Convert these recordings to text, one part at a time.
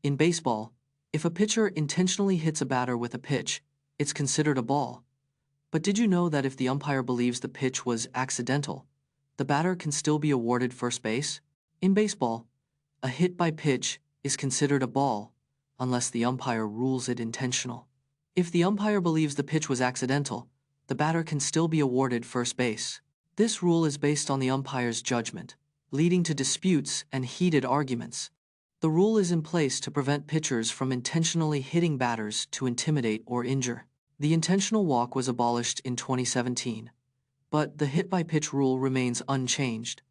In baseball, if a pitcher intentionally hits a batter with a pitch, it's considered a ball. But did you know that if the umpire believes the pitch was accidental, the batter can still be awarded first base? In baseball, a hit by pitch is considered a ball unless the umpire rules it intentional. If the umpire believes the pitch was accidental, the batter can still be awarded first base. This rule is based on the umpire's judgment, leading to disputes and heated arguments. The rule is in place to prevent pitchers from intentionally hitting batters to intimidate or injure. The intentional walk was abolished in 2017, but the hit-by-pitch rule remains unchanged.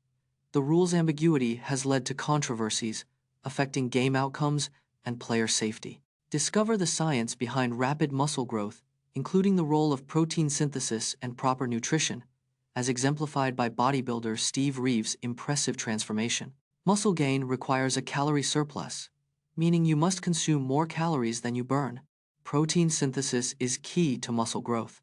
The rule's ambiguity has led to controversies affecting game outcomes and player safety. Discover the science behind rapid muscle growth, including the role of protein synthesis and proper nutrition, as exemplified by bodybuilder Steve Ree's impressive transformation. Muscle gain requires a calorie surplus, meaning you must consume more calories than you burn. Protein synthesis is key to muscle growth,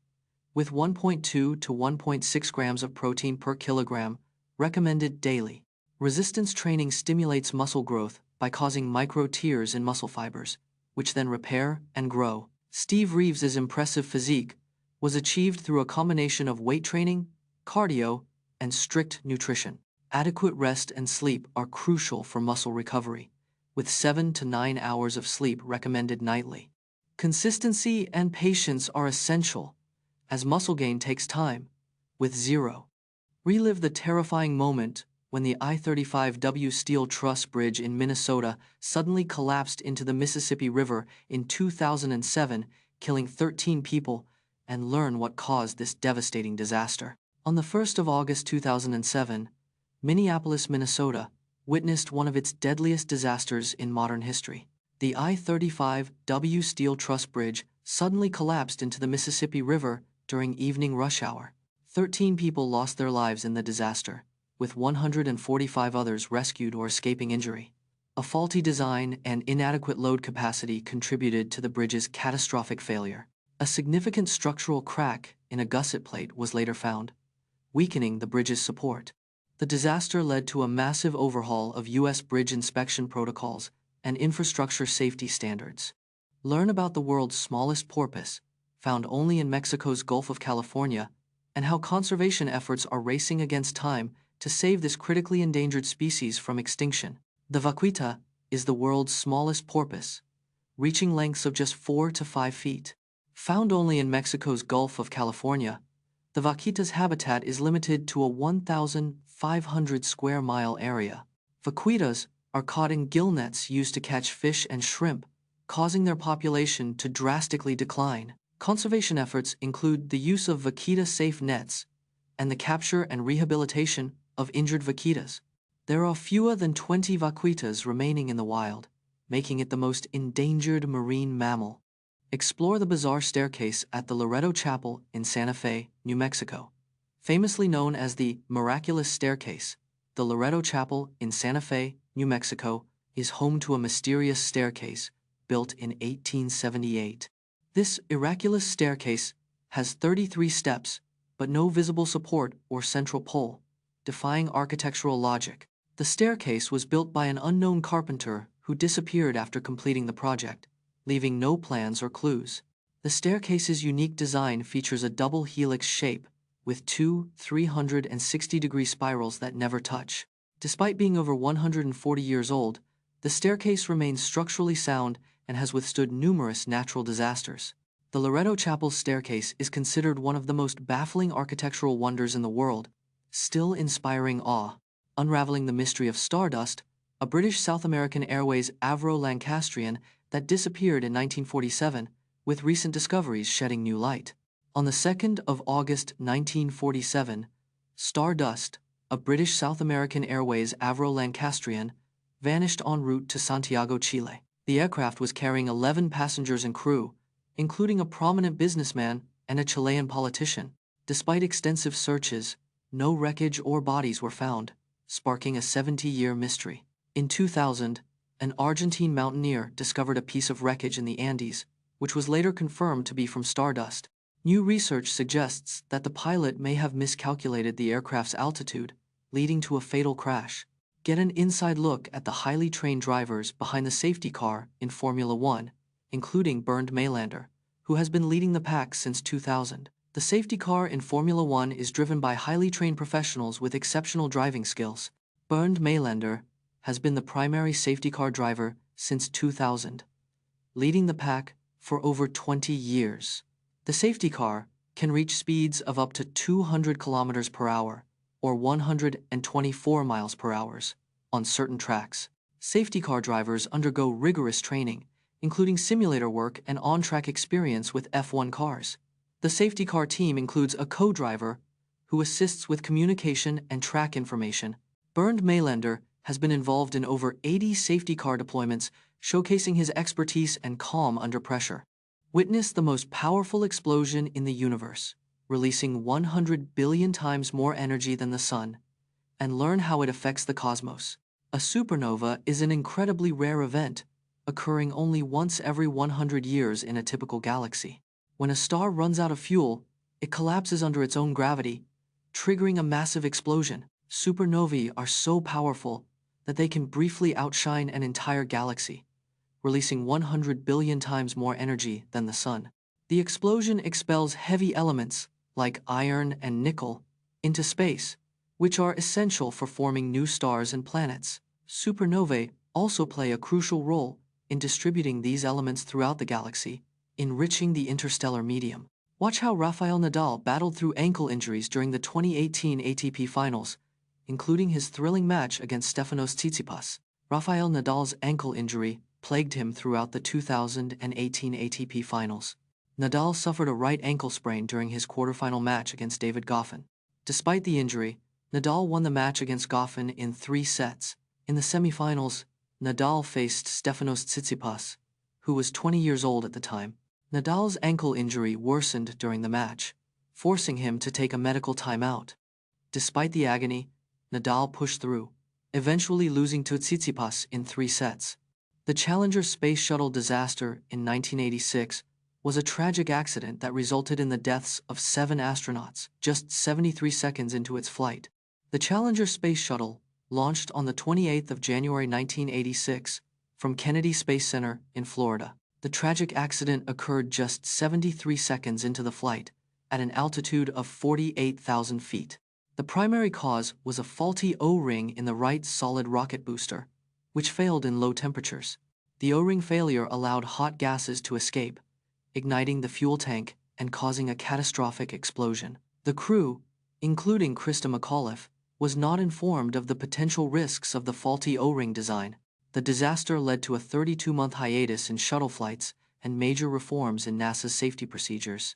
with 1.2 to 1.6 grams of protein per kilogram recommended daily. Resistance training stimulates muscle growth by causing micro tears in muscle fibers, which then repair and grow. Steve Ree's impressive physique was achieved through a combination of weight training, cardio, and strict nutrition. Adequate rest and sleep are crucial for muscle recovery, with 7 to 9 hours of sleep recommended nightly. Consistency and patience are essential, as muscle gain takes time, with zero. Relive the terrifying moment when the I-35W steel truss bridge in Minnesota suddenly collapsed into the Mississippi River in 2007, killing 13 people, and learn what caused this devastating disaster. On the 1st of August 2007, Minneapolis, Minnesota, witnessed one of its deadliest disasters in modern history. The I-35W steel truss bridge suddenly collapsed into the Mississippi River during evening rush hour. 13 people lost their lives in the disaster, with 145 others rescued or escaping injury. A faulty design and inadequate load capacity contributed to the bridge's catastrophic failure. A significant structural crack in a gusset plate was later found, weakening the bridge's support. The disaster led to a massive overhaul of U.S. bridge inspection protocols and infrastructure safety standards. Learn about the world's smallest porpoise, found only in Mexico's Gulf of California, and how conservation efforts are racing against time to save this critically endangered species from extinction. The Vaquita is the world's smallest porpoise, reaching lengths of just 4 to 5 feet. Found only in Mexico's Gulf of California, the Vaquita's habitat is limited to a 1,500 square mile area. Vaquitas are caught in gill nets used to catch fish and shrimp, causing their population to drastically decline. Conservation efforts include the use of vaquita-safe nets and the capture and rehabilitation of injured vaquitas. There are fewer than 20 vaquitas remaining in the wild, making it the most endangered marine mammal. Explore the bizarre staircase at the Loreto Chapel in Santa Fe, New Mexico. Famously known as the Miraculous Staircase, the Loreto Chapel in Santa Fe, New Mexico, is home to a mysterious staircase built in 1878. This miraculous staircase has 33 steps, but no visible support or central pole, defying architectural logic. The staircase was built by an unknown carpenter who disappeared after completing the project, leaving no plans or clues. The staircase's unique design features a double helix shape with two 360-degree spirals that never touch. Despite being over 140 years old, the staircase remains structurally sound and has withstood numerous natural disasters. The Loreto Chapel's staircase is considered one of the most baffling architectural wonders in the world, still inspiring awe. Unraveling the mystery of Stardust, a British South American Airways Avro Lancastrian that disappeared in 1947, with recent discoveries shedding new light. On the 2nd of August 1947, Stardust, a British South American Airways Avro Lancastrian, vanished en route to Santiago, Chile. The aircraft was carrying 11 passengers and crew, including a prominent businessman and a Chilean politician. Despite extensive searches, no wreckage or bodies were found, sparking a 70-year mystery. In 2000, an Argentine mountaineer discovered a piece of wreckage in the Andes, which was later confirmed to be from Stardust. New research suggests that the pilot may have miscalculated the aircraft's altitude, leading to a fatal crash. Get an inside look at the highly trained drivers behind the safety car in Formula One, including Bernd Maylander, who has been leading the pack since 2000. The safety car in Formula One is driven by highly trained professionals with exceptional driving skills. Bernd Maylander has been the primary safety car driver since 2000, leading the pack for over 20 years. The safety car can reach speeds of up to 200 kilometers per hour or 124 miles per hour on certain tracks. Safety car drivers undergo rigorous training, including simulator work and on-track experience with F1 cars. The safety car team includes a co-driver who assists with communication and track information. Bernd Maylander has been involved in over 80 safety car deployments, showcasing his expertise and calm under pressure. Witness the most powerful explosion in the universe, releasing 100 billion times more energy than the sun, and learn how it affects the cosmos. A supernova is an incredibly rare event, occurring only once every 100 years in a typical galaxy. When a star runs out of fuel, it collapses under its own gravity, triggering a massive explosion. Supernovae are so powerful that they can briefly outshine an entire galaxy, releasing 100 billion times more energy than the sun. The explosion expels heavy elements, like iron and nickel, into space, which are essential for forming new stars and planets. Supernovae also play a crucial role in distributing these elements throughout the galaxy, enriching the interstellar medium. Watch how Rafael Nadal battled through ankle injuries during the 2018 ATP Finals, including his thrilling match against Stefanos Tsitsipas. Rafael Nadal's ankle injury plagued him throughout the 2018 ATP Finals. Nadal suffered a right ankle sprain during his quarterfinal match against David Goffin. Despite the injury, Nadal won the match against Goffin in 3 sets. In the semifinals, Nadal faced Stefanos Tsitsipas, who was 20 years old at the time. Nadal's ankle injury worsened during the match, forcing him to take a medical timeout. Despite the agony, Nadal pushed through, eventually losing to Tsitsipas in 3 sets. The Challenger Space Shuttle disaster in 1986 was a tragic accident that resulted in the deaths of 7 astronauts just 73 seconds into its flight. The Challenger Space Shuttle launched on the 28th of January 1986 from Kennedy Space Center in Florida. The tragic accident occurred just 73 seconds into the flight, at an altitude of 48,000 feet. The primary cause was a faulty O-ring in the right solid rocket booster, which failed in low temperatures. The O-ring failure allowed hot gases to escape, igniting the fuel tank and causing a catastrophic explosion. The crew, including Krista McAuliffe, was not informed of the potential risks of the faulty O-ring design. The disaster led to a 32-month hiatus in shuttle flights and major reforms in NASA's safety procedures.